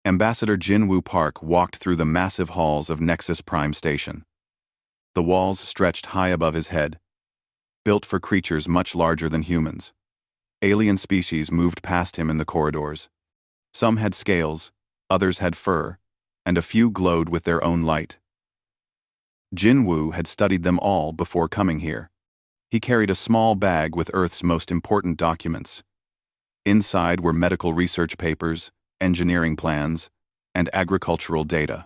Ambassador Jinwoo Park walked through the massive halls of Nexus Prime Station. The walls stretched high above his head, built for creatures much larger than humans. Alien species moved past him in the corridors. Some had scales, others had fur, and a few glowed with their own light. Jinwoo had studied them all before coming here. He carried a small bag with Earth's most important documents. Inside were medical research papers, engineering plans, and agricultural data.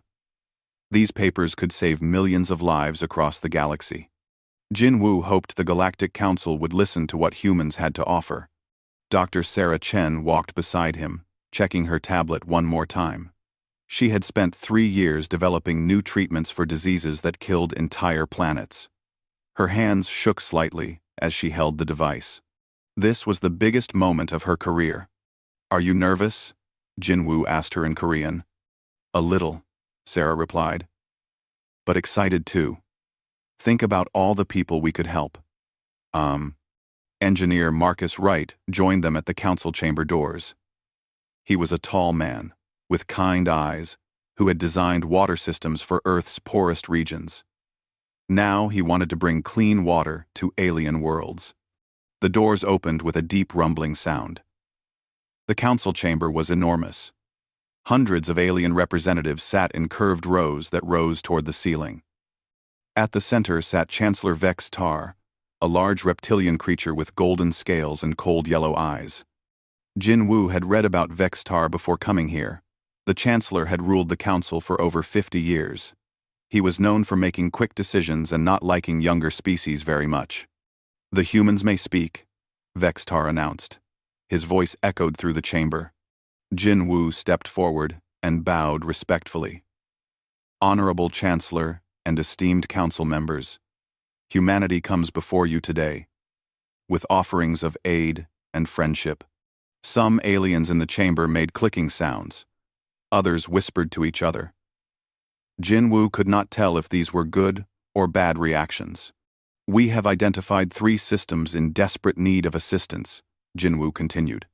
These papers could save millions of lives across the galaxy. Jinwoo hoped the Galactic Council would listen to what humans had to offer. Dr. Sarah Chen walked beside him, checking her tablet one more time. She had spent 3 years developing new treatments for diseases that killed entire planets. Her hands shook slightly as she held the device. This was the biggest moment of her career. "Are you nervous?" Jinwoo asked her in Korean. "A little," Sarah replied. "But excited too. Think about all the people we could help." Engineer Marcus Wright joined them at the council chamber doors. He was a tall man, with kind eyes, who had designed water systems for Earth's poorest regions. Now he wanted to bring clean water to alien worlds. The doors opened with a deep rumbling sound. The council chamber was enormous. Hundreds of alien representatives sat in curved rows that rose toward the ceiling. At the center sat Chancellor Vex Tar, a large reptilian creature with golden scales and cold yellow eyes. Jinwoo had read about Vex Tar before coming here. The Chancellor had ruled the council for over 50 years. He was known for making quick decisions and not liking younger species very much. "The humans may speak," Vex Tar announced. His voice echoed through the chamber. Jinwoo stepped forward and bowed respectfully. "Honorable Chancellor and esteemed council members, humanity comes before you today, with offerings of aid and friendship." Some aliens in the chamber made clicking sounds. Others whispered to each other. Jinwoo could not tell if these were good or bad reactions. "We have identified 3 systems in desperate need of assistance," Jinwoo continued.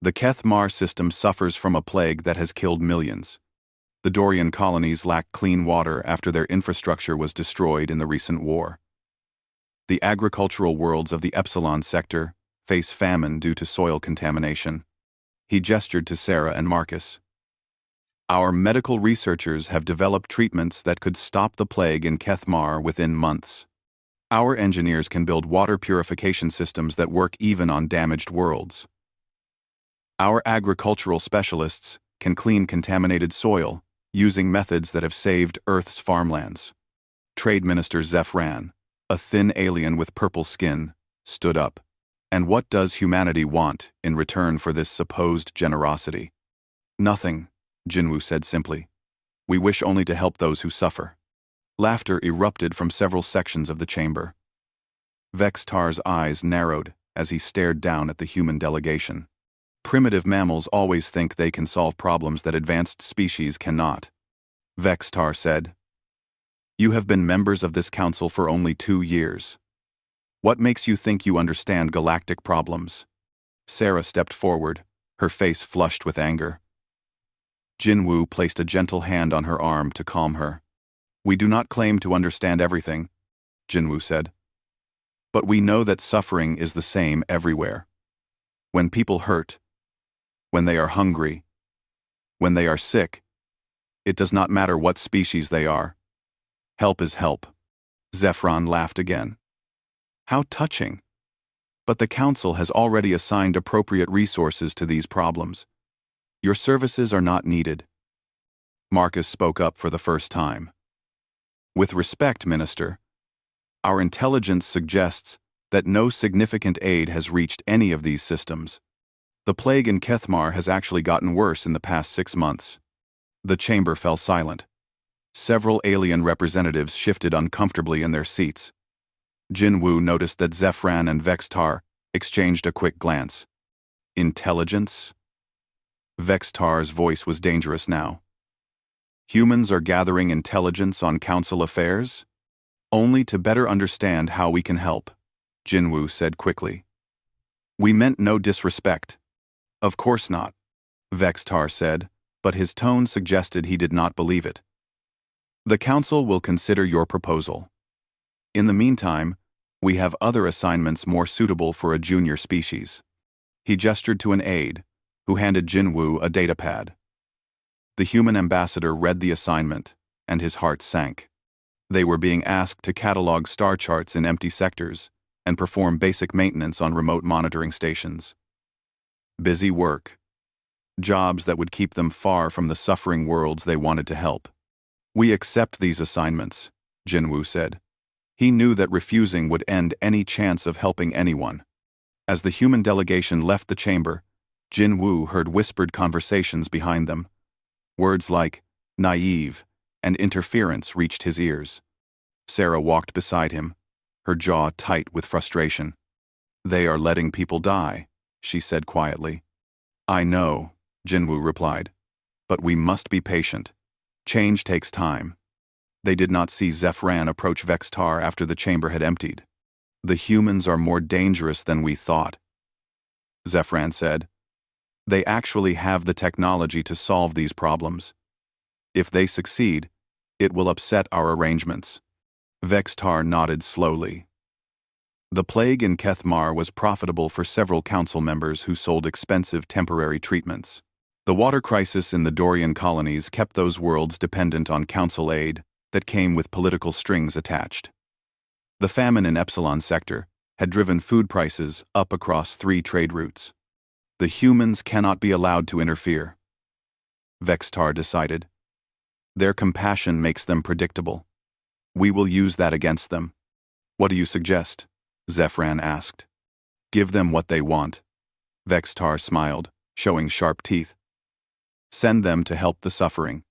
"The Keth-Mar system suffers from a plague that has killed millions. The Dorian colonies lack clean water after their infrastructure was destroyed in the recent war. The agricultural worlds of the Epsilon sector face famine due to soil contamination." He gestured to Sarah and Marcus. "Our medical researchers have developed treatments that could stop the plague in Keth-Mar within months. Our engineers can build water purification systems that work even on damaged worlds. Our agricultural specialists can clean contaminated soil using methods that have saved Earth's farmlands." Trade Minister Zephyran, a thin alien with purple skin, stood up. "And what does humanity want in return for this supposed generosity?" "Nothing," Jinwoo said simply. "We wish only to help those who suffer." Laughter erupted from several sections of the chamber. Vex Tar's eyes narrowed as he stared down at the human delegation. Primitive mammals always think they can solve problems that advanced species cannot. Vex Tar said, "You have been members of this council for only 2 years. What makes you think you understand galactic problems?" Sarah stepped forward, her face flushed with anger. Jinwoo placed a gentle hand on her arm to calm her. "We do not claim to understand everything," Jinwoo said. "But we know that suffering is the same everywhere. When people hurt, when they are hungry, when they are sick, it does not matter what species they are. Help is help." Zephyran laughed again. "How touching. But the council has already assigned appropriate resources to these problems. Your services are not needed." Marcus spoke up for the first time. "With respect, Minister, our intelligence suggests that no significant aid has reached any of these systems. The plague in Keth-Mar has actually gotten worse in the past 6 months." The chamber fell silent. Several alien representatives shifted uncomfortably in their seats. Jinwoo noticed that Zephyran and Vex Tar exchanged a quick glance. "Intelligence?" Vex Tar's voice was dangerous now. "Humans are gathering intelligence on council affairs? Only to better understand how we can help," Jinwoo said quickly. "We meant no disrespect." "Of course not," Vex Tar said, but his tone suggested he did not believe it. The council will consider your proposal. In the meantime, we have other assignments more suitable for a junior species. He gestured to an aide, who handed Jinwoo a datapad. The human ambassador read the assignment, and his heart sank. They were being asked to catalog star charts in empty sectors and perform basic maintenance on remote monitoring stations. Busy work. Jobs that would keep them far from the suffering worlds they wanted to help. We accept these assignments, Jinwoo said. He knew that refusing would end any chance of helping anyone. As the human delegation left the chamber, Jinwoo heard whispered conversations behind them. Words like naive and interference reached his ears. Sarah walked beside him, her jaw tight with frustration. They are letting people die, she said quietly. I know, Jinwoo replied, but we must be patient. Change takes time. They did not see Zephran approach Vextar after the chamber had emptied. The humans are more dangerous than we thought, Zephran said. They actually have the technology to solve these problems. If they succeed, it will upset our arrangements. Vextar nodded slowly. The plague in Kethmar was profitable for several council members who sold expensive temporary treatments. The water crisis in the Dorian colonies kept those worlds dependent on council aid that came with political strings attached. The famine in Epsilon Sector had driven food prices up across 3 trade routes. The humans cannot be allowed to interfere, Vextar decided. Their compassion makes them predictable. We will use that against them. What do you suggest? Zephran asked. Give them what they want. Vextar smiled, showing sharp teeth. Send them to help the suffering.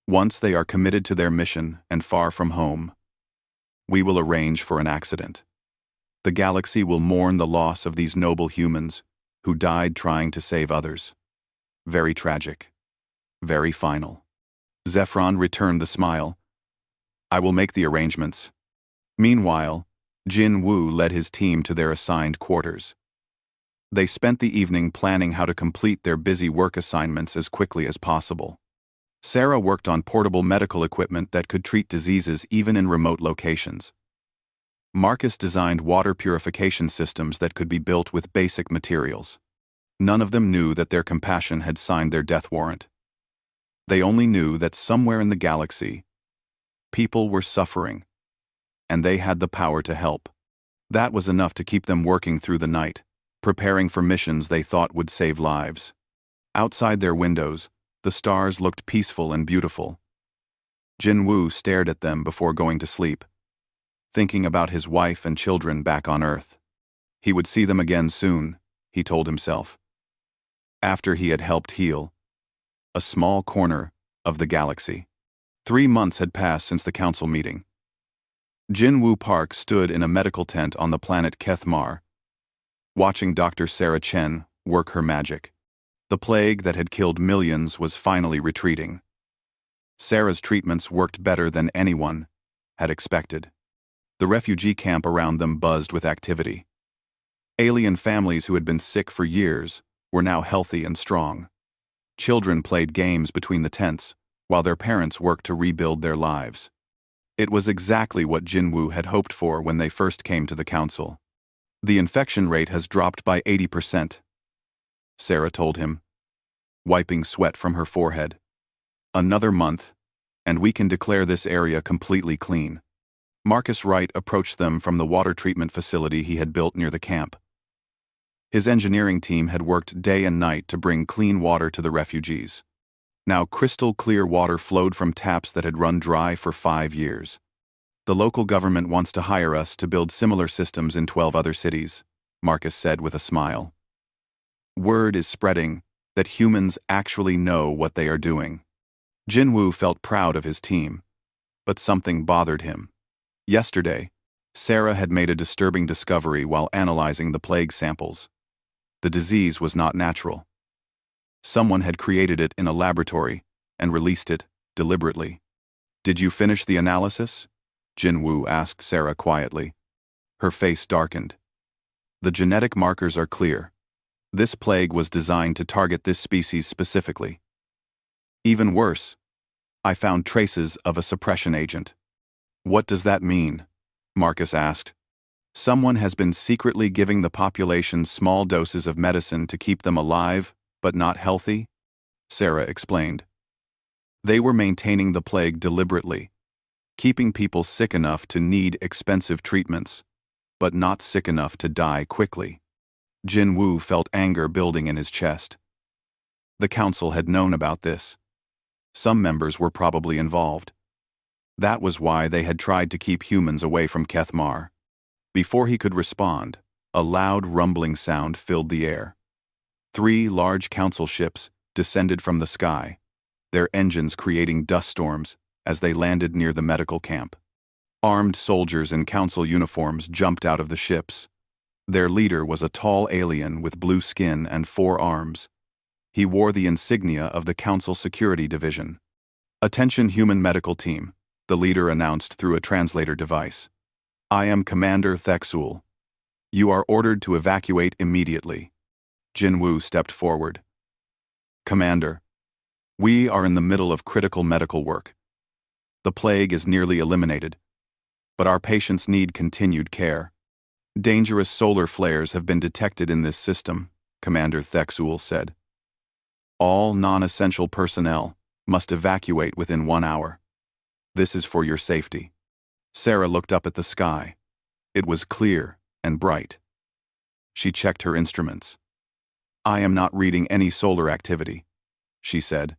Once they are committed to their mission and far from home, we will arrange for an accident. The galaxy will mourn the loss of these noble humans who died trying to save others. Very tragic. Very final. Zephran returned the smile. I will make the arrangements. Meanwhile, Jinwoo led his team to their assigned quarters. They spent the evening planning how to complete their busy work assignments as quickly as possible. Sarah worked on portable medical equipment that could treat diseases even in remote locations. Marcus designed water purification systems that could be built with basic materials. None of them knew that their compassion had signed their death warrant. They only knew that somewhere in the galaxy, people were suffering, and they had the power to help. That was enough to keep them working through the night, preparing for missions they thought would save lives. Outside their windows, the stars looked peaceful and beautiful. Jinwoo stared at them before going to sleep, thinking about his wife and children back on Earth. He would see them again soon, he told himself. After he had helped heal a small corner of the galaxy. 3 months had passed since the council meeting. Jinwoo Park stood in a medical tent on the planet Kethmar, watching Dr. Sarah Chen work her magic. The plague that had killed millions was finally retreating. Sarah's treatments worked better than anyone had expected. The refugee camp around them buzzed with activity. Alien families who had been sick for years were now healthy and strong. Children played games between the tents, while their parents worked to rebuild their lives. It was exactly what Jinwoo had hoped for when they first came to the council. The infection rate has dropped by 80%, Sarah told him, wiping sweat from her forehead. Another month, and we can declare this area completely clean. Marcus Wright approached them from the water treatment facility he had built near the camp. His engineering team had worked day and night to bring clean water to the refugees. Now crystal clear water flowed from taps that had run dry for 5 years. The local government wants to hire us to build similar systems in 12 other cities, Marcus said with a smile. Word is spreading that humans actually know what they are doing. Jinwoo felt proud of his team, but something bothered him. Yesterday, Sarah had made a disturbing discovery while analyzing the plague samples. The disease was not natural. Someone had created it in a laboratory and released it deliberately. Did you finish the analysis? Jinwoo asked Sarah quietly. Her face darkened. The genetic markers are clear. This plague was designed to target this species specifically. Even worse, I found traces of a suppression agent. What does that mean? Marcus asked. Someone has been secretly giving the population small doses of medicine to keep them alive, but not healthy? Sarah explained. They were maintaining the plague deliberately, keeping people sick enough to need expensive treatments, but not sick enough to die quickly. Jinwoo felt anger building in his chest. The council had known about this. Some members were probably involved. That was why they had tried to keep humans away from Kethmar. Before he could respond, a loud rumbling sound filled the air. 3 large council ships descended from the sky, their engines creating dust storms as they landed near the medical camp. Armed soldiers in council uniforms jumped out of the ships. Their leader was a tall alien with blue skin and 4 arms. He wore the insignia of the Council Security Division. "Attention human medical team," the leader announced through a translator device. "I am Commander Thexul. You are ordered to evacuate immediately." Jinwoo stepped forward. "Commander, we are in the middle of critical medical work. The plague is nearly eliminated, but our patients need continued care. Dangerous solar flares have been detected in this system," Commander Thexul said. "All non-essential personnel must evacuate within 1 hour. This is for your safety." Sarah looked up at the sky. It was clear and bright. She checked her instruments. "I am not reading any solar activity," she said.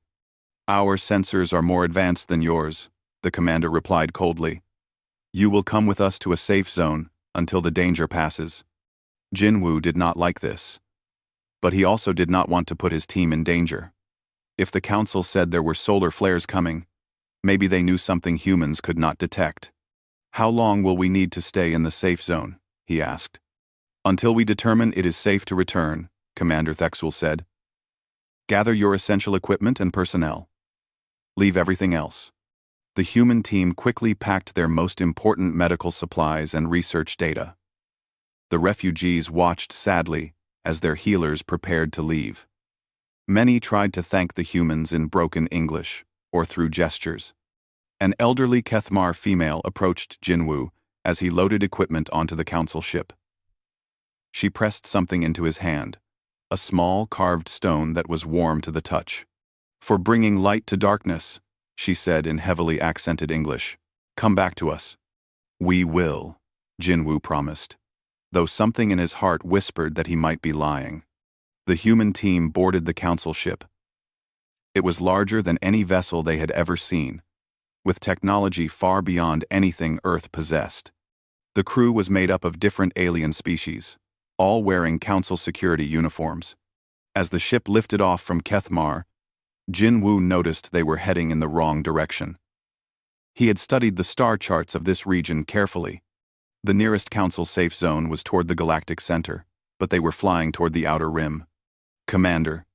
"Our sensors are more advanced than yours," the commander replied coldly. "You will come with us to a safe zone until the danger passes." Jinwoo did not like this, but he also did not want to put his team in danger. If the council said there were solar flares coming, maybe they knew something humans could not detect. "How long will we need to stay in the safe zone?" he asked. "Until we determine it is safe to return," Commander Thexul said. "Gather your essential equipment and personnel. Leave everything else." The human team quickly packed their most important medical supplies and research data. The refugees watched sadly as their healers prepared to leave. Many tried to thank the humans in broken English or through gestures. An elderly Kethmar female approached Jinwoo as he loaded equipment onto the council ship. She pressed something into his hand, a small carved stone that was warm to the touch. "For bringing light to darkness," she said in heavily accented English. "Come back to us." "We will," Jinwoo promised, though something in his heart whispered that he might be lying. The human team boarded the council ship. It was larger than any vessel they had ever seen, with technology far beyond anything Earth possessed. The crew was made up of different alien species, all wearing council security uniforms. As the ship lifted off from Kethmar, Jinwoo noticed they were heading in the wrong direction. He had studied the star charts of this region carefully. The nearest council safe zone was toward the galactic center, but they were flying toward the outer rim. "Commander,"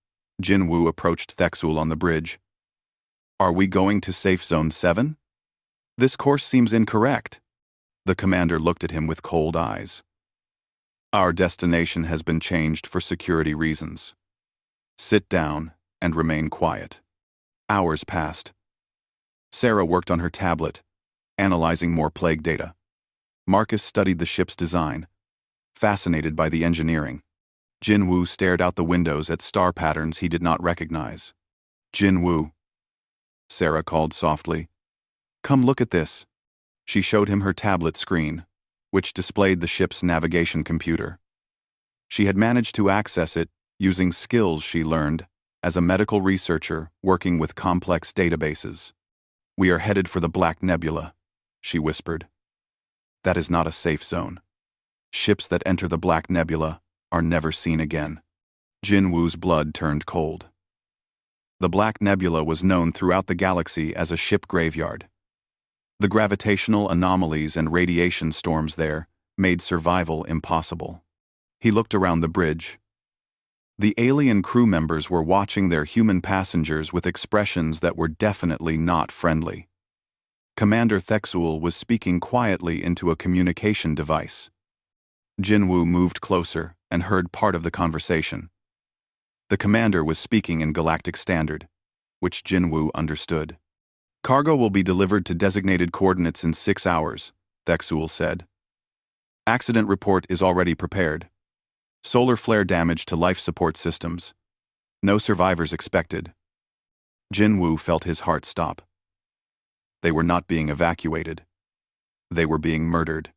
Jinwoo approached Thexul on the bridge. "Are we going to Safe Zone 7? This course seems incorrect." The commander looked at him with cold eyes. "Our destination has been changed for security reasons. Sit down and remain quiet." Hours passed. Sarah worked on her tablet, analyzing more plague data. Marcus studied the ship's design, fascinated by the engineering. Jinwoo stared out the windows at star patterns he did not recognize. "Jinwoo," Sarah called softly. "Come look at this." She showed him her tablet screen, which displayed the ship's navigation computer. She had managed to access it using skills she learned as a medical researcher working with complex databases. "We are headed for the Black Nebula," she whispered. "That is not a safe zone. Ships that enter the Black Nebula are never seen again." Jinwoo's blood turned cold. The Black Nebula was known throughout the galaxy as a ship graveyard. The gravitational anomalies and radiation storms there made survival impossible. He looked around the bridge. The alien crew members were watching their human passengers with expressions that were definitely not friendly. Commander Thexul was speaking quietly into a communication device. Jinwoo moved closer and heard part of the conversation. The commander was speaking in Galactic Standard, which Jinwoo understood. Cargo will be delivered to designated coordinates in 6 hours, Thexul said. Accident report is already prepared. Solar flare damage to life support systems. No survivors expected. Jinwoo felt his heart stop. They were not being evacuated. They were being murdered.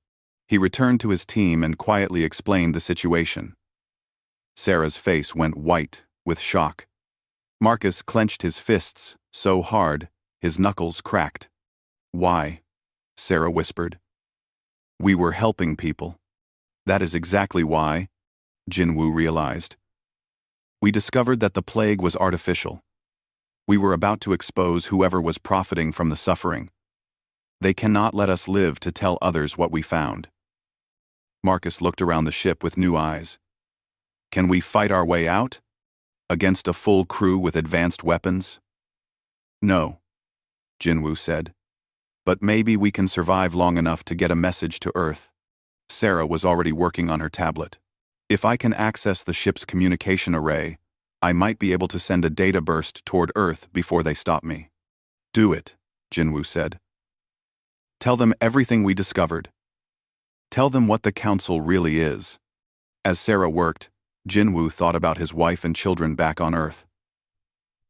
He returned to his team and quietly explained the situation. Sarah's face went white with shock. Marcus clenched his fists so hard, his knuckles cracked. "Why?" Sarah whispered. "We were helping people." "That is exactly why," Jinwoo realized. "We discovered that the plague was artificial. We were about to expose whoever was profiting from the suffering. They cannot let us live to tell others what we found." Marcus looked around the ship with new eyes. "Can we fight our way out? Against a full crew with advanced weapons?" "No," Jinwoo said. "But maybe we can survive long enough to get a message to Earth." Sarah was already working on her tablet. "If I can access the ship's communication array, I might be able to send a data burst toward Earth before they stop me." "Do it," Jinwoo said. "Tell them everything we discovered. Tell them what the Council really is." As Sarah worked, Jinwoo thought about his wife and children back on Earth.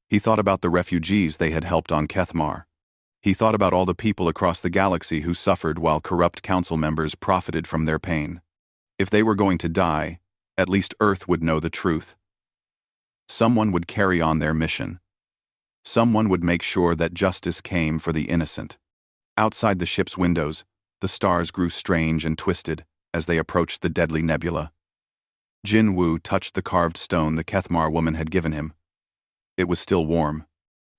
He thought about the refugees they had helped on Kethmar. He thought about all the people across the galaxy who suffered while corrupt council members profited from their pain. If they were going to die, at least Earth would know the truth. Someone would carry on their mission. Someone would make sure that justice came for the innocent. Outside the ship's windows, the stars grew strange and twisted as they approached the deadly nebula. Jinwoo touched the carved stone the Kethmar woman had given him. It was still warm.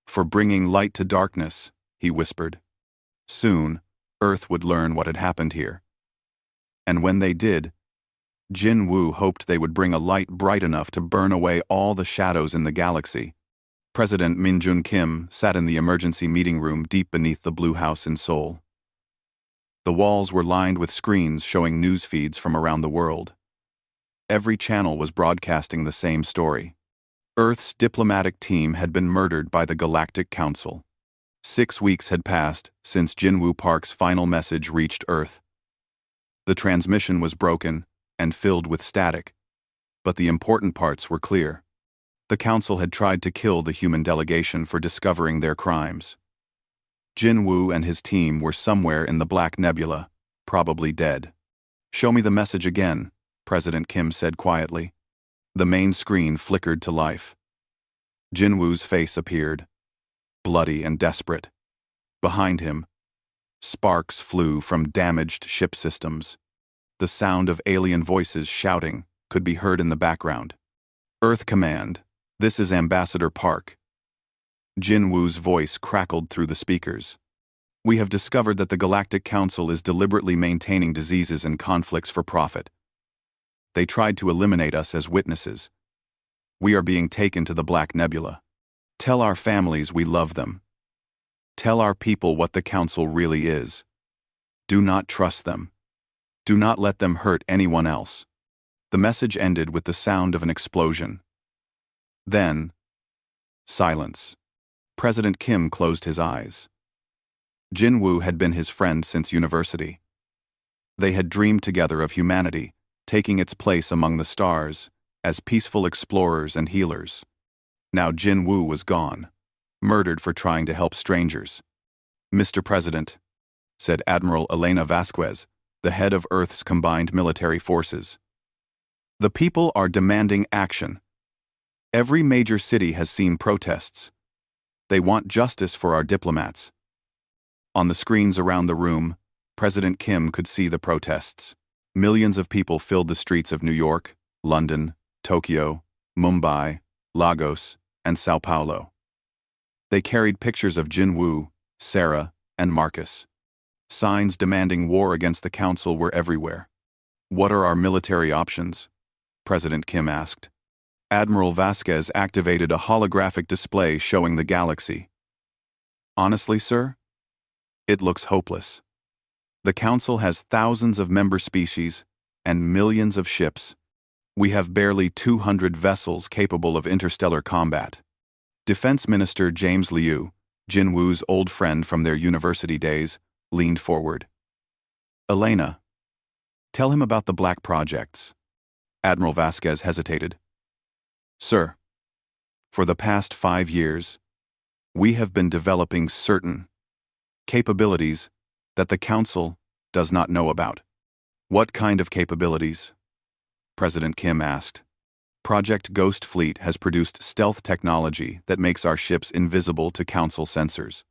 "For bringing light to darkness," he whispered. Soon, Earth would learn what had happened here. And when they did, Jinwoo hoped they would bring a light bright enough to burn away all the shadows in the galaxy. President Min-jun Kim sat in the emergency meeting room deep beneath the Blue House in Seoul. The walls were lined with screens showing news feeds from around the world. Every channel was broadcasting the same story. Earth's diplomatic team had been murdered by the Galactic Council. 6 weeks had passed since Jinwoo Park's final message reached Earth. The transmission was broken and filled with static, but the important parts were clear. The Council had tried to kill the human delegation for discovering their crimes. Jinwoo and his team were somewhere in the Black Nebula, probably dead. "Show me the message again," President Kim said quietly. The main screen flickered to life. Jinwoo's face appeared, bloody and desperate. Behind him, sparks flew from damaged ship systems. The sound of alien voices shouting could be heard in the background. "Earth Command, this is Ambassador Park." Jinwoo's voice crackled through the speakers. "We have discovered that the Galactic Council is deliberately maintaining diseases and conflicts for profit. They tried to eliminate us as witnesses. We are being taken to the Black Nebula. Tell our families we love them. Tell our people what the Council really is. Do not trust them. Do not let them hurt anyone else." The message ended with the sound of an explosion. Then, silence. President Kim closed his eyes. Jinwoo had been his friend since university. They had dreamed together of humanity, taking its place among the stars, as peaceful explorers and healers. Now Jinwoo was gone, murdered for trying to help strangers. "Mr. President," said Admiral Elena Vasquez, the head of Earth's combined military forces. "The people are demanding action. Every major city has seen protests. They want justice for our diplomats." On the screens around the room, President Kim could see the protests. Millions of people filled the streets of New York, London, Tokyo, Mumbai, Lagos, and Sao Paulo. They carried pictures of Jinwoo, Sarah, and Marcus. Signs demanding war against the Council were everywhere. "What are our military options?" President Kim asked. Admiral Vasquez activated a holographic display showing the galaxy. "Honestly, sir, it looks hopeless. The Council has thousands of member species and millions of ships. We have barely 200 vessels capable of interstellar combat. Defense Minister James Liu, Jinwoo's old friend from their university days, leaned forward. Elena, tell him about the Black Projects. Admiral Vasquez hesitated. Sir, for the past 5 years, we have been developing certain capabilities that the Council does not know about. What kind of capabilities? President Kim asked. Project Ghost Fleet has produced stealth technology that makes our ships invisible to Council sensors.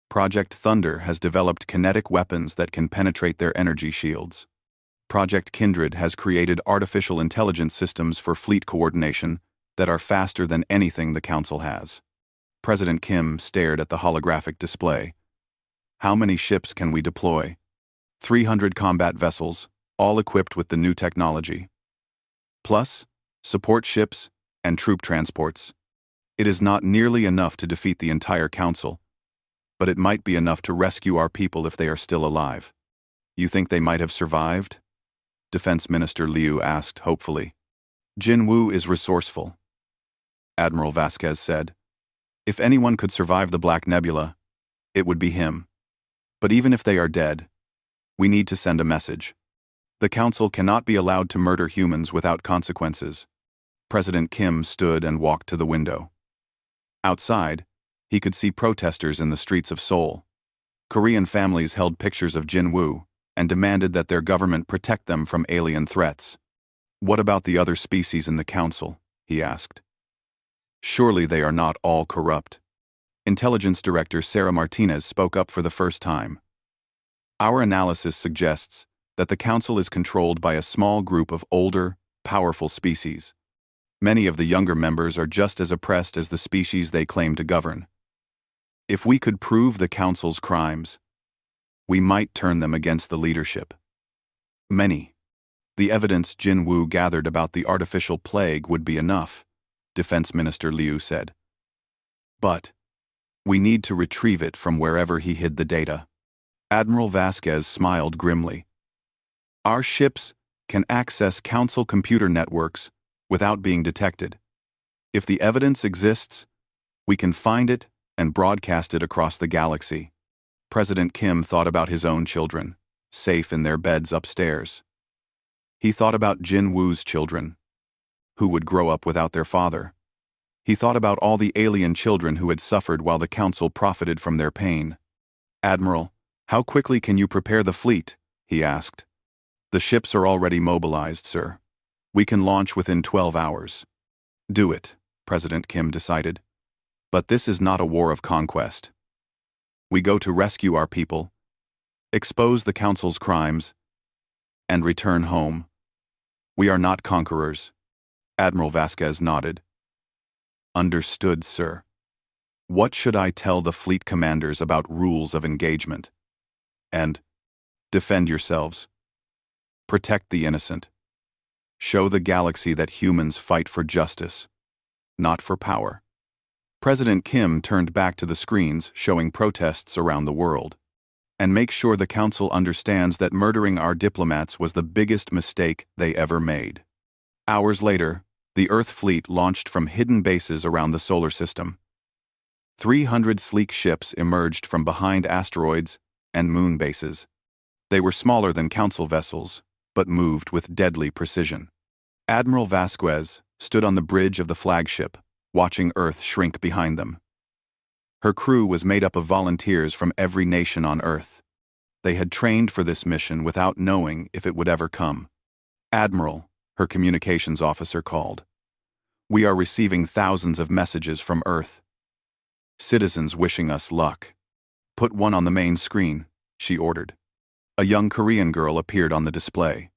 Project Thunder has developed kinetic weapons that can penetrate their energy shields. Project Kindred has created artificial intelligence systems for fleet coordination that are faster than anything the Council has. President Kim stared at the holographic display. How many ships can we deploy? 300 combat vessels, all equipped with the new technology. Plus, support ships and troop transports. It is not nearly enough to defeat the entire Council, but it might be enough to rescue our people if they are still alive. You think they might have survived? Defense Minister Liu asked hopefully. Jinwoo is resourceful, Admiral Vasquez said. If anyone could survive the Black Nebula, it would be him. But even if they are dead, we need to send a message. The Council cannot be allowed to murder humans without consequences. President Kim stood and walked to the window. Outside, he could see protesters in the streets of Seoul. Korean families held pictures of Jinwoo and demanded that their government protect them from alien threats. What about the other species in the Council? He asked. Surely they are not all corrupt. Intelligence Director Sarah Martinez spoke up for the first time. Our analysis suggests that the Council is controlled by a small group of older, powerful species. Many of the younger members are just as oppressed as the species they claim to govern. If we could prove the Council's crimes, we might turn them against the leadership. The evidence Jinwoo gathered about the artificial plague would be enough, Defense Minister Liu said. But we need to retrieve it from wherever he hid the data. Admiral Vasquez smiled grimly. Our ships can access Council computer networks without being detected. If the evidence exists, we can find it and broadcast it across the galaxy. President Kim thought about his own children, safe in their beds upstairs. He thought about Jinwoo's children, who would grow up without their father. He thought about all the alien children who had suffered while the Council profited from their pain. Admiral, how quickly can you prepare the fleet? He asked. The ships are already mobilized, sir. We can launch within 12 hours. Do it, President Kim decided. But this is not a war of conquest. We go to rescue our people, expose the Council's crimes, and return home. We are not conquerors. Admiral Vasquez nodded. Understood, sir. What should I tell the fleet commanders about rules of engagement? And defend yourselves. Protect the innocent. Show the galaxy that humans fight for justice, not for power. President Kim turned back to the screens showing protests around the world. And make sure the Council understands that murdering our diplomats was the biggest mistake they ever made. Hours later, the Earth fleet launched from hidden bases around the solar system. 300 sleek ships emerged from behind asteroids and moon bases. They were smaller than Council vessels, but moved with deadly precision. Admiral Vasquez stood on the bridge of the flagship, watching Earth shrink behind them. Her crew was made up of volunteers from every nation on Earth. They had trained for this mission without knowing if it would ever come. Admiral, her communications officer called. We are receiving thousands of messages from Earth. Citizens wishing us luck. Put one on the main screen, she ordered. A young Korean girl appeared on the display.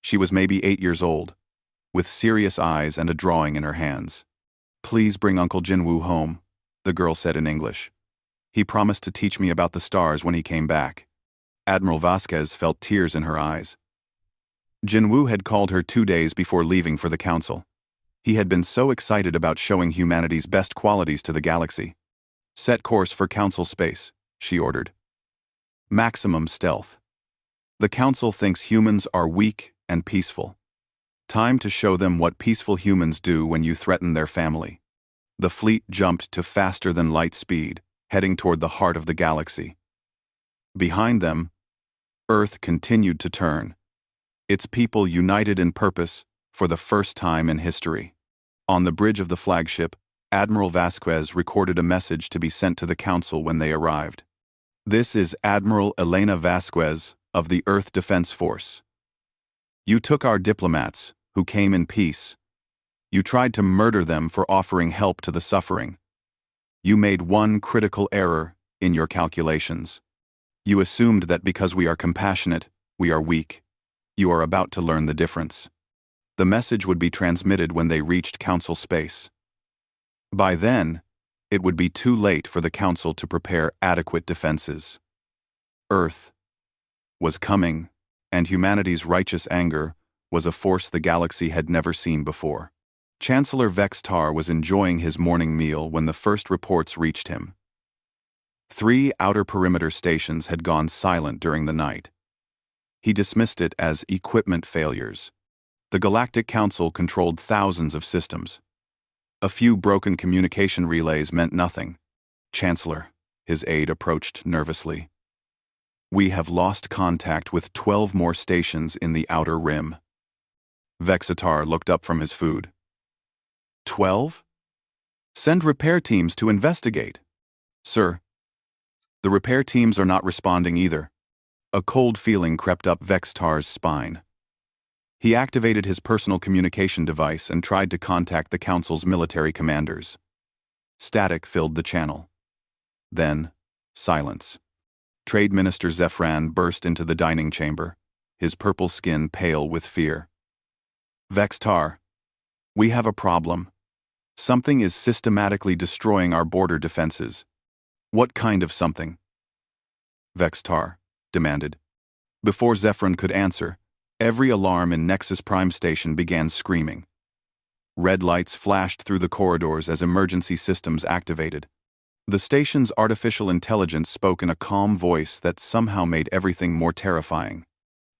She was maybe 8 years old, with serious eyes and a drawing in her hands. Please bring Uncle Jinwoo home, the girl said in English. He promised to teach me about the stars when he came back. Admiral Vasquez felt tears in her eyes. Jinwoo had called her 2 days before leaving for the Council. He had been so excited about showing humanity's best qualities to the galaxy. Set course for Council space, she ordered. Maximum stealth. The Council thinks humans are weak and peaceful. Time to show them what peaceful humans do when you threaten their family. The fleet jumped to faster-than-light speed, heading toward the heart of the galaxy. Behind them, Earth continued to turn, its people united in purpose for the first time in history. On the bridge of the flagship, Admiral Vasquez recorded a message to be sent to the Council when they arrived. "This is Admiral Elena Vasquez of the Earth Defense Force. You took our diplomats, who came in peace. You tried to murder them for offering help to the suffering. You made one critical error in your calculations. You assumed that because we are compassionate, we are weak. You are about to learn the difference." The message would be transmitted when they reached Council space. By then, it would be too late for the Council to prepare adequate defenses. Earth was coming, and humanity's righteous anger was a force the galaxy had never seen before. Chancellor Vextar was enjoying his morning meal when the first reports reached him. 3 outer perimeter stations had gone silent during the night. He dismissed it as equipment failures. The Galactic Council controlled thousands of systems. A few broken communication relays meant nothing. "Chancellor," his aide approached nervously. "We have lost contact with 12 more stations in the outer rim." Vexitar looked up from his food. 12? Send repair teams to investigate." "Sir, the repair teams are not responding either." A cold feeling crept up Vextar's spine. He activated his personal communication device and tried to contact the Council's military commanders. Static filled the channel. Then, silence. Trade Minister Zefran burst into the dining chamber, his purple skin pale with fear. "Vextar, we have a problem. Something is systematically destroying our border defenses." "What kind of something?" Vextar demanded. Before Zefran could answer, every alarm in Nexus Prime Station began screaming. Red lights flashed through the corridors as emergency systems activated. The station's artificial intelligence spoke in a calm voice that somehow made everything more terrifying.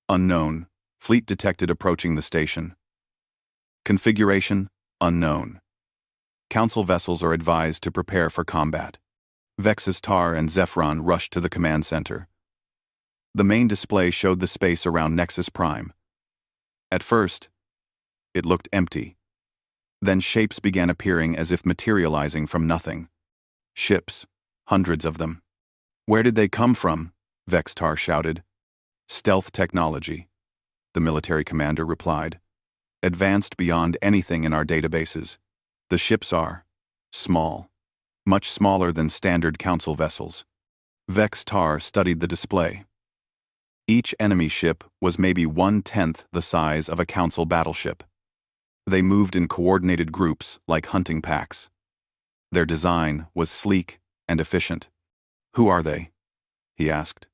"Unknown. Fleet detected approaching the station. Configuration, unknown. Council vessels are advised to prepare for combat." Vexistar and Zefran rushed to the command center. The main display showed the space around Nexus Prime. At first, it looked empty. Then shapes began appearing as if materializing from nothing. Ships, hundreds of them. "Where did they come from?" Vextar shouted. "Stealth technology," the military commander replied. "Advanced beyond anything in our databases. The ships are small, much smaller than standard Council vessels." Vextar studied the display. Each enemy ship was maybe 1/10 the size of a Council battleship. They moved in coordinated groups like hunting packs. Their design was sleek and efficient. "Who are they?" he asked.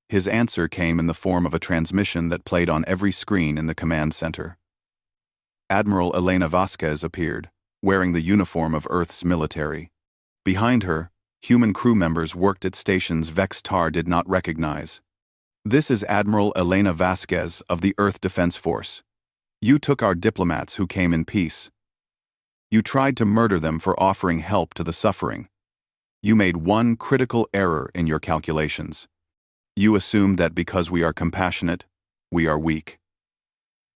His answer came in the form of a transmission that played on every screen in the command center. Admiral Elena Vasquez appeared, wearing the uniform of Earth's military. Behind her, human crew members worked at stations Vextar did not recognize. "This is Admiral Elena Vasquez of the Earth Defense Force. You took our diplomats who came in peace. You tried to murder them for offering help to the suffering. You made one critical error in your calculations. You assumed that because we are compassionate, we are weak.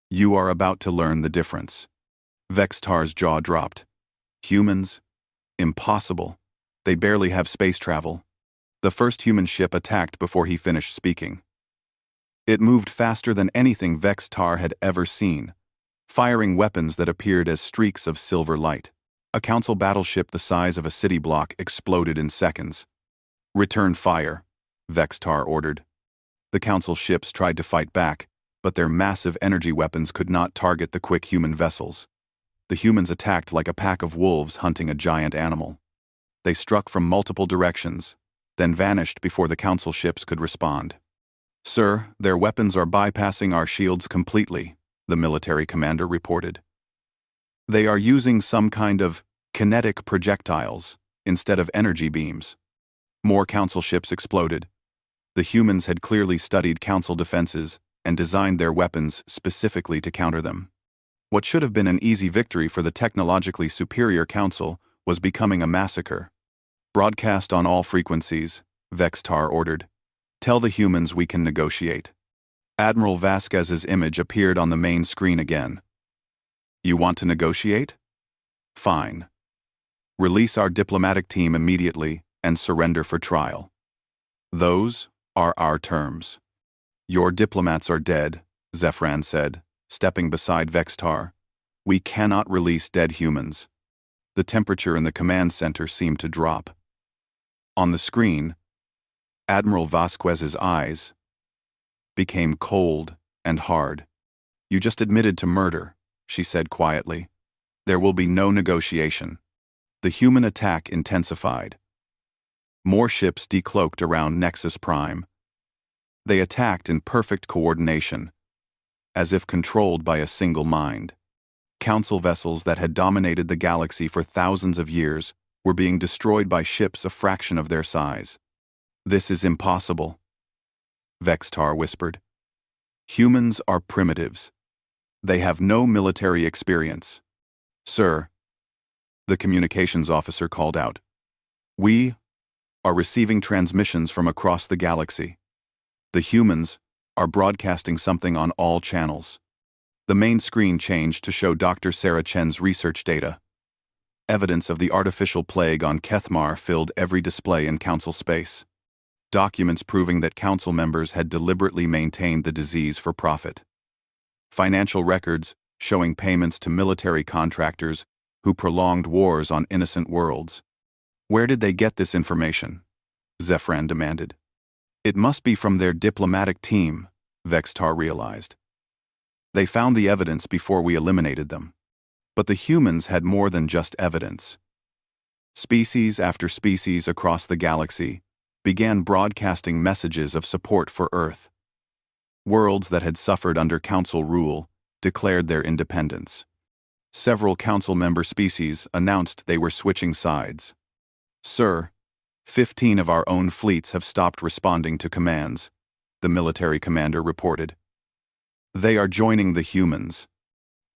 You are about to learn the difference." Vextar's jaw dropped. "Humans? Impossible. They barely have space travel." The first human ship attacked before he finished speaking. It moved faster than anything Vextar had ever seen, firing weapons that appeared as streaks of silver light. A Council battleship the size of a city block exploded in seconds. "Return fire," Vextar ordered. The Council ships tried to fight back, but their massive energy weapons could not target the quick human vessels. The humans attacked like a pack of wolves hunting a giant animal. They struck from multiple directions, then vanished before the Council ships could respond. "Sir, their weapons are bypassing our shields completely," the military commander reported. "They are using some kind of kinetic projectiles instead of energy beams." More Council ships exploded. The humans had clearly studied Council defenses and designed their weapons specifically to counter them. What should have been an easy victory for the technologically superior Council was becoming a massacre. "Broadcast on all frequencies," Vextar ordered. "Tell the humans we can negotiate." Admiral Vasquez's image appeared on the main screen again. "You want to negotiate? Fine. Release our diplomatic team immediately and surrender for trial. Those are our terms." "Your diplomats are dead," Zephyran said, stepping beside Vextar. "We cannot release dead humans." The temperature in the command center seemed to drop. On the screen, Admiral Vasquez's eyes became cold and hard. "You just admitted to murder," she said quietly. "There will be no negotiation." The human attack intensified. More ships decloaked around Nexus Prime. They attacked in perfect coordination, as if controlled by a single mind. Council vessels that had dominated the galaxy for thousands of years were being destroyed by ships a fraction of their size. "This is impossible," Vextar whispered. "Humans are primitives. They have no military experience." "Sir," the communications officer called out, "we are receiving transmissions from across the galaxy. The humans are broadcasting something on all channels." The main screen changed to show Dr. Sarah Chen's research data. Evidence of the artificial plague on Kethmar filled every display in Council space. Documents proving that Council members had deliberately maintained the disease for profit. Financial records showing payments to military contractors who prolonged wars on innocent worlds. "Where did they get this information?" Zephyran demanded. "It must be from their diplomatic team," Vextar realized. "They found the evidence before we eliminated them." But the humans had more than just evidence. Species after species across the galaxy began broadcasting messages of support for Earth. Worlds that had suffered under Council rule declared their independence. Several Council member species announced they were switching sides. "Sir, 15 of our own fleets have stopped responding to commands," the military commander reported. "They are joining the humans."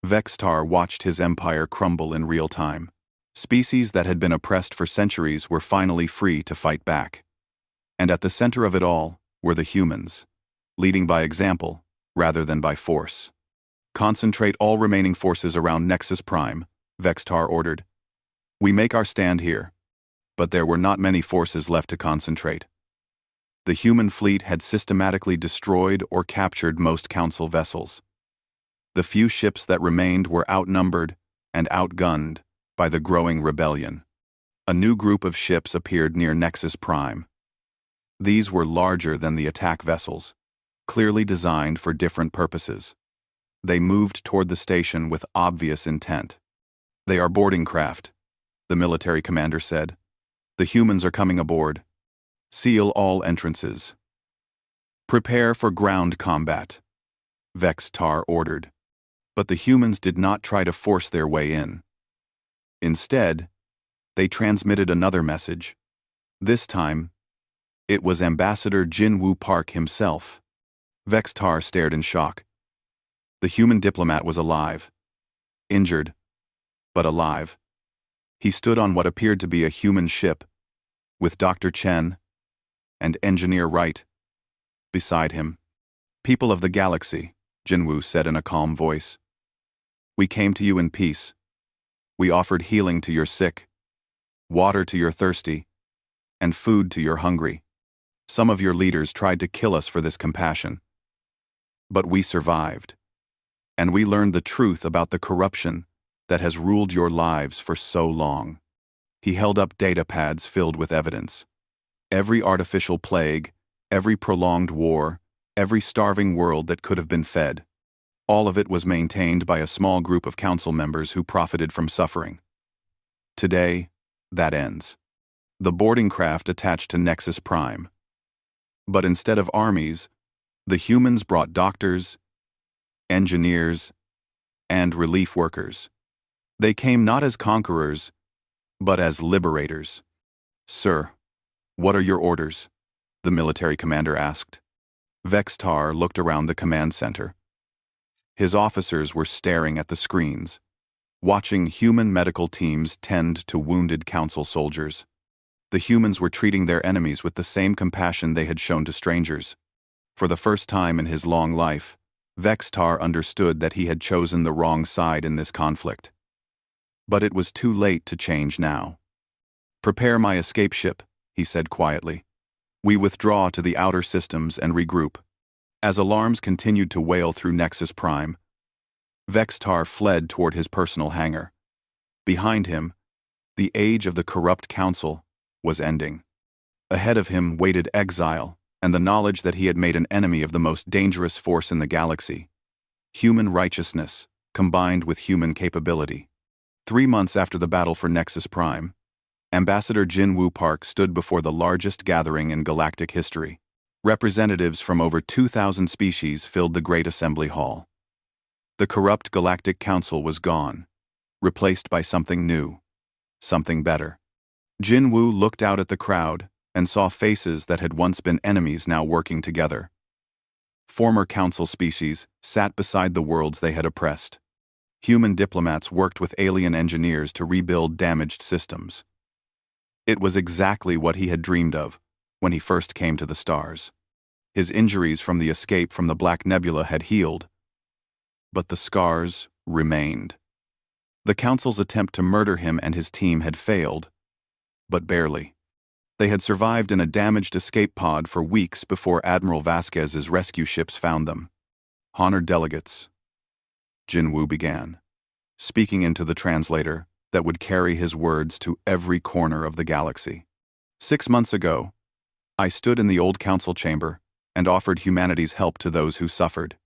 Vextar watched his empire crumble in real time. Species that had been oppressed for centuries were finally free to fight back. And at the center of it all were the humans, leading by example rather than by force. "Concentrate all remaining forces around Nexus Prime," Vextar ordered. "We make our stand here." But there were not many forces left to concentrate. The human fleet had systematically destroyed or captured most Council vessels. The few ships that remained were outnumbered and outgunned by the growing rebellion. A new group of ships appeared near Nexus Prime. These were larger than the attack vessels, clearly designed for different purposes. They moved toward the station with obvious intent. "They are boarding craft," the military commander said. "The humans are coming aboard. Seal all entrances. Prepare for ground combat," Vextar ordered. But the humans did not try to force their way in. Instead, they transmitted another message. This time, it was Ambassador Jinwoo Park himself. Vextar stared in shock. The human diplomat was alive. Injured, but alive. He stood on what appeared to be a human ship, with Dr. Chen and Engineer Wright beside him. "People of the galaxy," Jinwoo said in a calm voice. "We came to you in peace. We offered healing to your sick, water to your thirsty, and food to your hungry. Some of your leaders tried to kill us for this compassion. But we survived. And we learned the truth about the corruption that has ruled your lives for so long." He held up data pads filled with evidence. Every artificial plague, every prolonged war, every starving world that could have been fed. All of it was maintained by a small group of Council members who profited from suffering. Today, that ends. The boarding craft attached to Nexus Prime. But instead of armies, the humans brought doctors, engineers, and relief workers. They came not as conquerors, but as liberators. "Sir, what are your orders?" the military commander asked. Vextar looked around the command center. His officers were staring at the screens, watching human medical teams tend to wounded council soldiers. The humans were treating their enemies with the same compassion they had shown to strangers. For the first time in his long life, Vextar understood that he had chosen the wrong side in this conflict. But it was too late to change now. "Prepare my escape ship," he said quietly. "We withdraw to the outer systems and regroup." As alarms continued to wail through Nexus Prime, Vextar fled toward his personal hangar. Behind him, the age of the corrupt council was ending. Ahead of him waited exile and the knowledge that he had made an enemy of the most dangerous force in the galaxy. Human righteousness combined with human capability. 3 months after the battle for Nexus Prime, Ambassador Jinwoo Park stood before the largest gathering in galactic history. Representatives from over 2,000 species filled the Great Assembly Hall. The corrupt Galactic Council was gone, replaced by something new, something better. Jinwoo looked out at the crowd and saw faces that had once been enemies now working together. Former council species sat beside the worlds they had oppressed. Human diplomats worked with alien engineers to rebuild damaged systems. It was exactly what he had dreamed of when he first came to the stars. His injuries from the escape from the Black Nebula had healed, but the scars remained. The Council's attempt to murder him and his team had failed, but barely. They had survived in a damaged escape pod for weeks before Admiral Vasquez's rescue ships found them. "Honored delegates," Jinwoo began, speaking into the translator that would carry his words to every corner of the galaxy. "6 months ago, I stood in the old council chamber and offered humanity's help to those who suffered.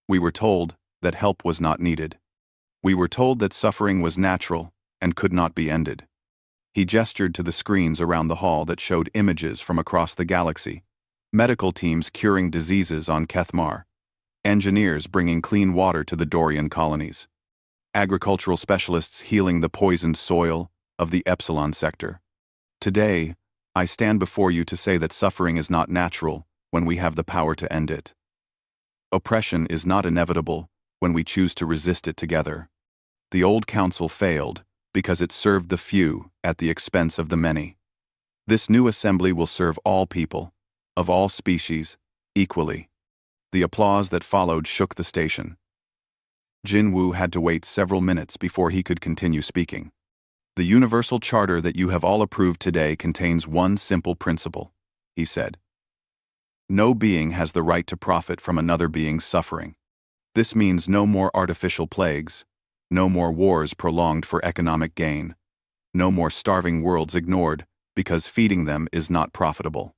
We were told that help was not needed. We were told that suffering was natural and could not be ended." He gestured to the screens around the hall that showed images from across the galaxy. Medical teams curing diseases on Kethmar. Engineers bringing clean water to the Dorian colonies. Agricultural specialists healing the poisoned soil of the Epsilon sector. Today, I stand before you to say that suffering is not natural when we have the power to end it. Oppression is not inevitable when we choose to resist it together. The old council failed because it served the few at the expense of the many. This new assembly will serve all people, of all species, equally. The applause that followed shook the station. Jinwoo had to wait several minutes before he could continue speaking. "The universal charter that you have all approved today contains one simple principle," he said. "No being has the right to profit from another being's suffering. This means no more artificial plagues, no more wars prolonged for economic gain, no more starving worlds ignored because feeding them is not profitable."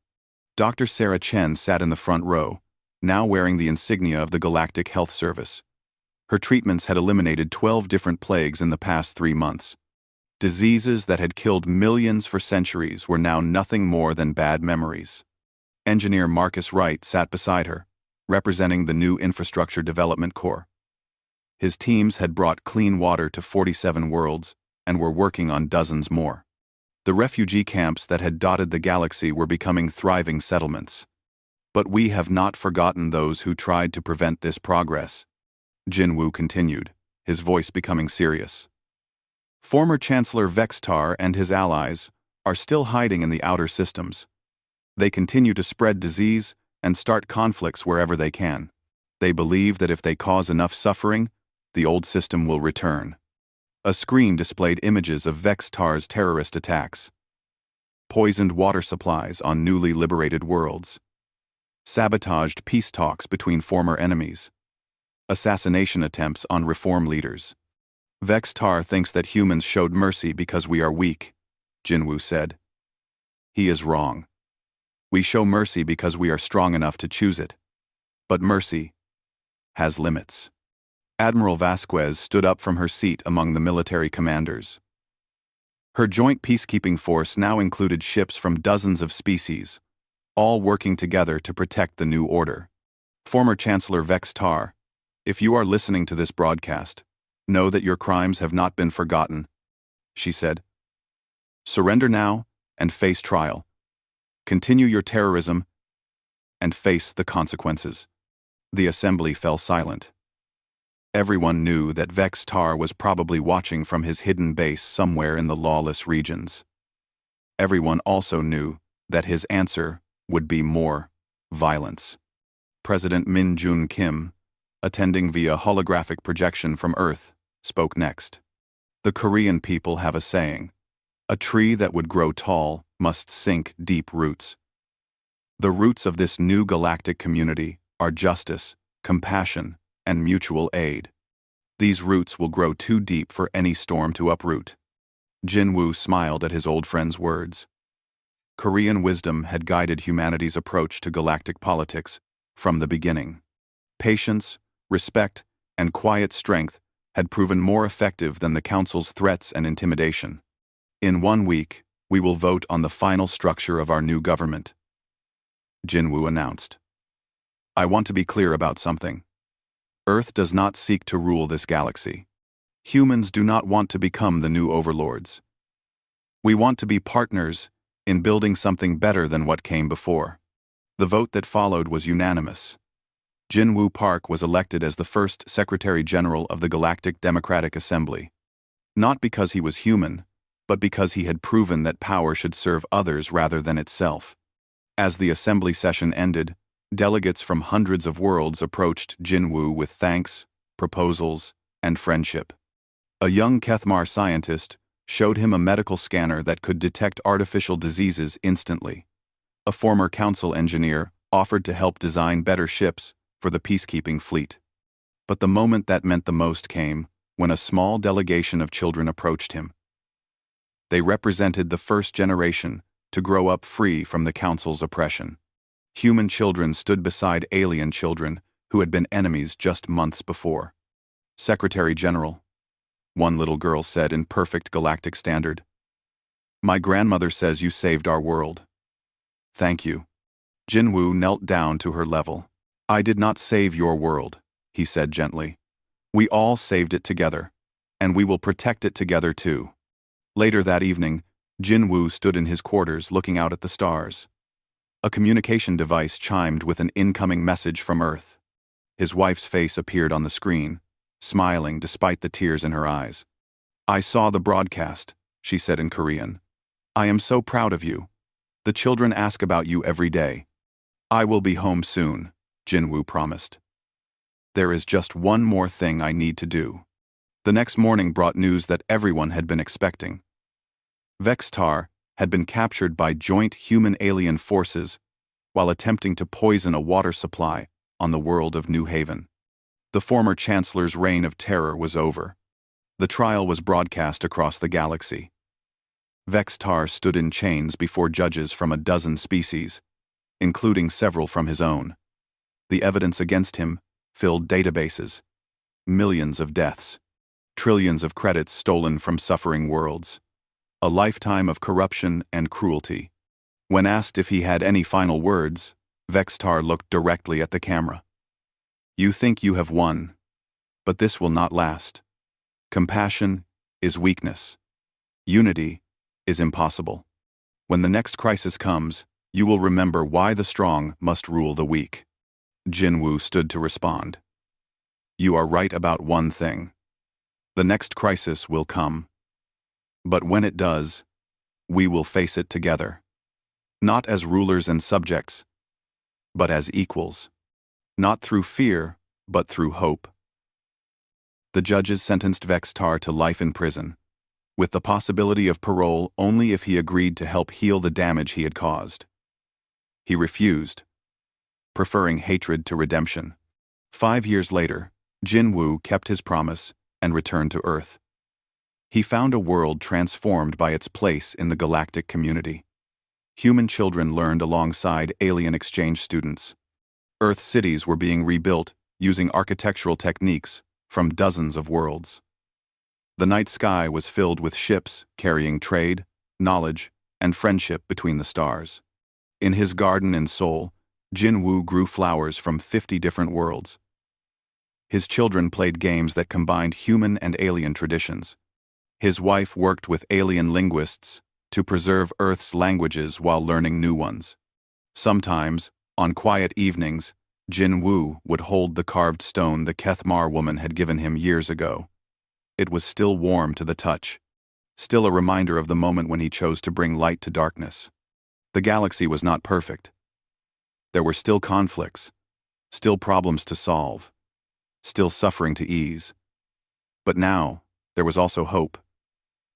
Dr. Sarah Chen sat in the front row, now wearing the insignia of the Galactic Health Service. Her treatments had eliminated 12 different plagues in the past 3 months. Diseases that had killed millions for centuries were now nothing more than bad memories. Engineer Marcus Wright sat beside her, representing the new Infrastructure Development Corps. His teams had brought clean water to 47 worlds and were working on dozens more. The refugee camps that had dotted the galaxy were becoming thriving settlements. "But we have not forgotten those who tried to prevent this progress," Jinwoo continued, his voice becoming serious. "Former Chancellor Vextar and his allies are still hiding in the outer systems. They continue to spread disease and start conflicts wherever they can. They believe that if they cause enough suffering, the old system will return." A screen displayed images of Vextar's terrorist attacks. Poisoned water supplies on newly liberated worlds. Sabotaged peace talks between former enemies. Assassination attempts on reform leaders. "Vextar thinks that humans showed mercy because we are weak," Jinwoo said. "He is wrong. We show mercy because we are strong enough to choose it. But mercy has limits." Admiral Vasquez stood up from her seat among the military commanders. Her joint peacekeeping force now included ships from dozens of species, all working together to protect the new order. "Former Chancellor Vextar, if you are listening to this broadcast, know that your crimes have not been forgotten," she said. "Surrender now and face trial. Continue your terrorism and face the consequences." The assembly fell silent. Everyone knew that Vex-Tar was probably watching from his hidden base somewhere in the lawless regions. Everyone also knew that his answer would be more violence. President Min Jun Kim, attending via holographic projection from Earth, spoke next. The Korean people have a saying, "A tree that would grow tall must sink deep roots." The roots of this new galactic community are justice, compassion, and mutual aid. These roots will grow too deep for any storm to uproot. Jinwoo smiled at his old friend's words. Korean wisdom had guided humanity's approach to galactic politics from the beginning. Patience, respect, and quiet strength had proven more effective than the Council's threats and intimidation. In 1 week, we will vote on the final structure of our new government, Jinwoo announced. I want to be clear about something. Earth does not seek to rule this galaxy. Humans do not want to become the new overlords. We want to be partners in building something better than what came before. The vote that followed was unanimous. Jinwoo Park was elected as the first Secretary General of the Galactic Democratic Assembly. Not because he was human, but because he had proven that power should serve others rather than itself. As the assembly session ended, delegates from hundreds of worlds approached Jinwoo with thanks, proposals, and friendship. A young Kethmar scientist showed him a medical scanner that could detect artificial diseases instantly. A former council engineer offered to help design better ships for the peacekeeping fleet. But the moment that meant the most came when a small delegation of children approached him. They represented the first generation to grow up free from the council's oppression. Human children stood beside alien children who had been enemies just months before. Secretary General, one little girl said in perfect galactic standard. My grandmother says you saved our world. Thank you. Jinwoo knelt down to her level. I did not save your world, he said gently. We all saved it together, and we will protect it together too. Later that evening, Jinwoo stood in his quarters looking out at the stars. A communication device chimed with an incoming message from Earth. His wife's face appeared on the screen, smiling despite the tears in her eyes. I saw the broadcast, she said in Korean. I am so proud of you. The children ask about you every day. I will be home soon, Jinwoo promised. There is just one more thing I need to do. The next morning brought news that everyone had been expecting. Vex-Tar had been captured by joint human-alien forces while attempting to poison a water supply on the world of New Haven. The former Chancellor's reign of terror was over. The trial was broadcast across the galaxy. Vex-Tar stood in chains before judges from a dozen species, including several from his own. The evidence against him filled databases. Millions of deaths. Trillions of credits stolen from suffering worlds. A lifetime of corruption and cruelty. When asked if he had any final words, Vex-Tar looked directly at the camera. You think you have won, but this will not last. Compassion is weakness. Unity is impossible. When the next crisis comes, you will remember why the strong must rule the weak. Jinwoo stood to respond. You are right about one thing. The next crisis will come. But when it does, we will face it together. Not as rulers and subjects, but as equals. Not through fear, but through hope. The judges sentenced Vex-Tar to life in prison, with the possibility of parole only if he agreed to help heal the damage he had caused. He refused, preferring hatred to redemption. 5 years later, Jinwoo kept his promise and returned to Earth. He found a world transformed by its place in the galactic community. Human children learned alongside alien exchange students. Earth cities were being rebuilt using architectural techniques from dozens of worlds. The night sky was filled with ships carrying trade, knowledge, and friendship between the stars. In his garden in Seoul, Jinwoo grew flowers from 50 different worlds. His children played games that combined human and alien traditions. His wife worked with alien linguists to preserve Earth's languages while learning new ones. Sometimes, on quiet evenings, Jin Woo would hold the carved stone the Kethmar woman had given him years ago. It was still warm to the touch, still a reminder of the moment when he chose to bring light to darkness. The galaxy was not perfect. There were still conflicts, still problems to solve, still suffering to ease. But now, there was also hope.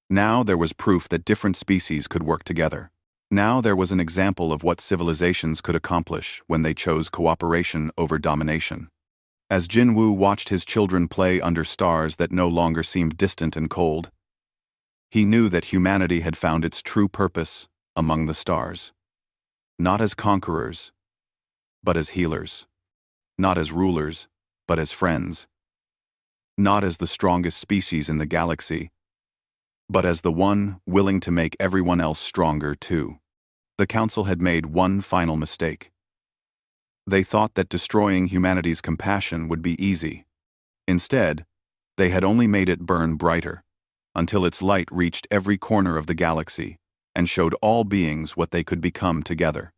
Now there was proof that different species could work together. Now there was an example of what civilizations could accomplish when they chose cooperation over domination. As Jin Woo watched his children play under stars that no longer seemed distant and cold, he knew that humanity had found its true purpose among the stars. Not as conquerors, but as healers. Not as rulers, but as friends. Not as the strongest species in the galaxy, but as the one willing to make everyone else stronger too. The Council had made one final mistake. They thought that destroying humanity's compassion would be easy. Instead, they had only made it burn brighter, until its light reached every corner of the galaxy and showed all beings what they could become together.